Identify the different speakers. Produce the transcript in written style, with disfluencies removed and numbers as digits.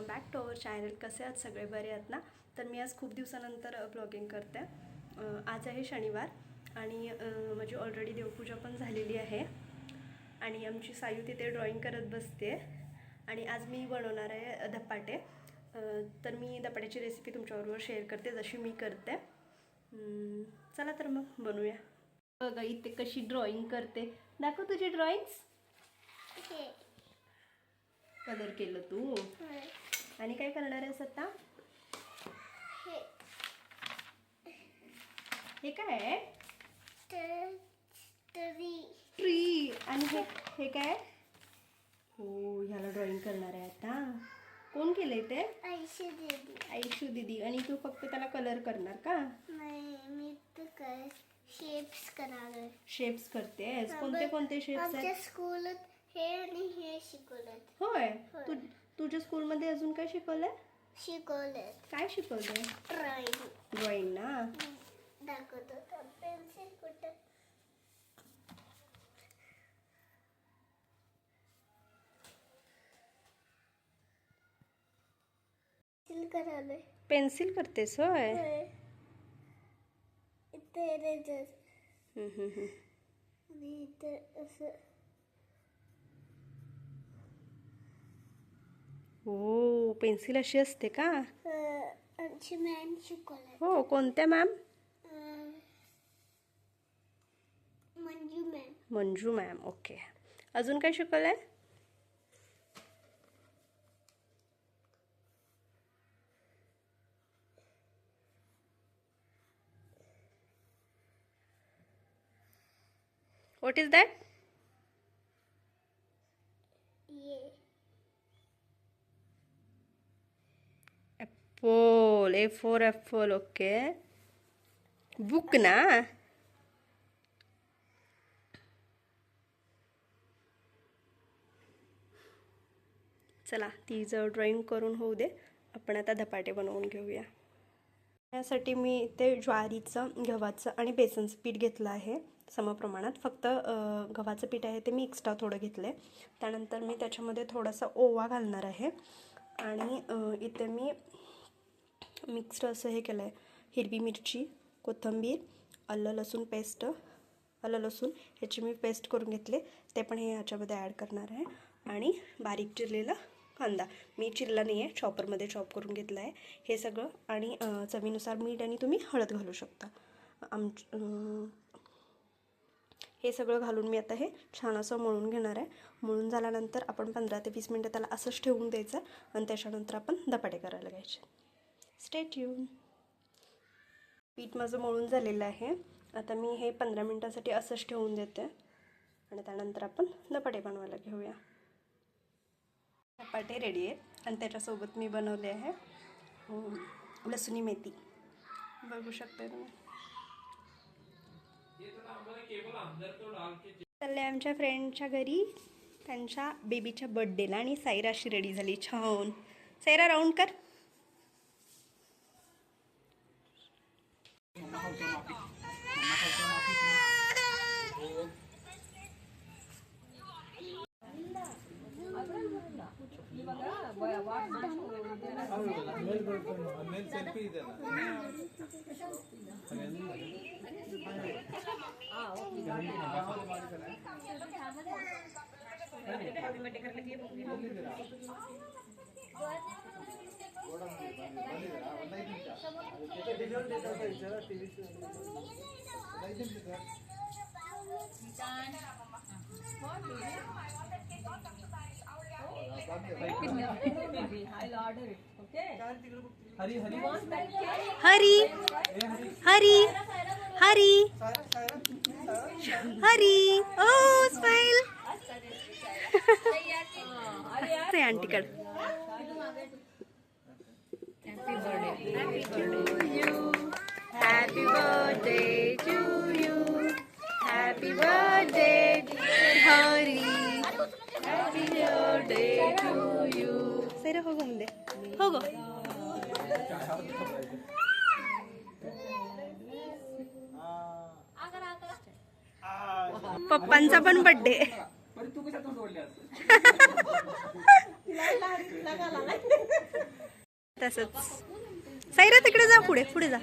Speaker 1: Welcome back to our channel. कसे आहात सगळे? बरे आहात ना? तर मी आज खूप दिवसानंतर ब्लॉगिंग करते. आज आहे शनिवार आणि माझी ऑलरेडी देवपूजा पण झालेली आहे आणि आमची सायू तिथे ड्रॉइंग करत बसते आणि आज मी बनवणार आहे धपाटे. तर मी धपाट्याची रेसिपी तुमच्याबरोबर शेअर करते जशी मी करते. चला तर मग बनवूया. बघा इथे कशी ड्रॉइंग करते. दाखव तुझी ड्रॉइंग्स. कलर केलं तू आणि काय करणार आहेस आता? हे काय आहे? ट्री. आणि हे काय? हो, ह्याला ड्रॉइंग करणार आहे आता. कोण केलंय ते? आयशू दीदी. आणि तू फक्त त्याला कलर करणार का?
Speaker 2: नाही, मी तर शेप्स करणार.
Speaker 1: शेप्स करतेस? कोणते कोणते शेप्स आहेत?
Speaker 2: आमच्या स्कूलात हे आणि हे शिकवलं.
Speaker 1: होय. तुझ्या स्कूलमध्ये अजून काय शिकवलंय? काय शिकवलंय? ड्रॉइंग ना.
Speaker 2: दाखवतो. पेन्सिल कुठे?
Speaker 1: पेन्सिल करतेस? होय.
Speaker 2: इथे इरेजर आणि इथे असं.
Speaker 1: हो, पेन्सिल अशी असते का?
Speaker 2: आमची मॅम शिकवलं.
Speaker 1: हो, कोणत्या मॅम? मंजू मॅम. ओके. अजून काय शिकवलंय? What is that? Apple. A for apple. Okay. Book ना. चला, ती जर ड्रॉइंग करून होऊ दे, आपण आता धपाटे बनवून घेऊया. यासाठी मी ते ज्वारीचं, गव्हाचं आणि बेसनचं पीठ घेतलं आहे समप्रमाणात. फक्त गव्हाचं पीठ आहे ते मी एक्स्ट्रा थोडं घेतलं आहे. त्यानंतर मी त्याच्यामध्ये थोडासा ओवा घालणार आहे आणि इथे मी मिक्स्ड असं हे केलं आहे. हिरवी मिरची, कोथिंबीर, आलं लसूण पेस्ट, आलं लसूण ह्याची मी पेस्ट करून घेतले, ते पण हे ह्याच्यामध्ये ॲड करणार आहे. आणि बारीक चिरलेला कांदा मी चिरला नाही आहे, चॉपरमध्ये चॉप करून घेतला आहे हे सगळं. आणि चवीनुसार मीठ आणि तुम्ही हळद घालू शकता. हे सगळं घालून मी आता हे छान असं मळून घेणार आहे. मळून झाल्यानंतर आपण 15 ते 20 मिनटं त्याला असंच ठेवून द्यायचं आणि त्याच्यानंतर आपण धपाटे करायला घ्यायचे. Stay tune. पीठ माझं मळून झालेलं आहे. आता मी हे 15 मिनटासाठी असंच ठेवून देते आणि त्यानंतर आपण धपाटे बनवायला घेऊया. धपाटे रेडी आहेत आणि त्याच्यासोबत मी बनवले आहे लसुणी मेथी. बघू शकता तुम्ही. चालले आमच्या फ्रेंडच्या घरी त्यांच्या बेबीच्या बर्थडेला आणि सायरा अशी रेडी झाली छान. सायरा राऊंड कर. हरी हरी हरी हरी. Oh smile. आंटीकड. Happy birthday to you. Happy birthday Hari. Happy birthday to you. Sir हो गो मुंदे हो गो. पप्पांचा पण बर्थडे. तसंच. साईरा तिकडे जा, पुढे पुढे जा.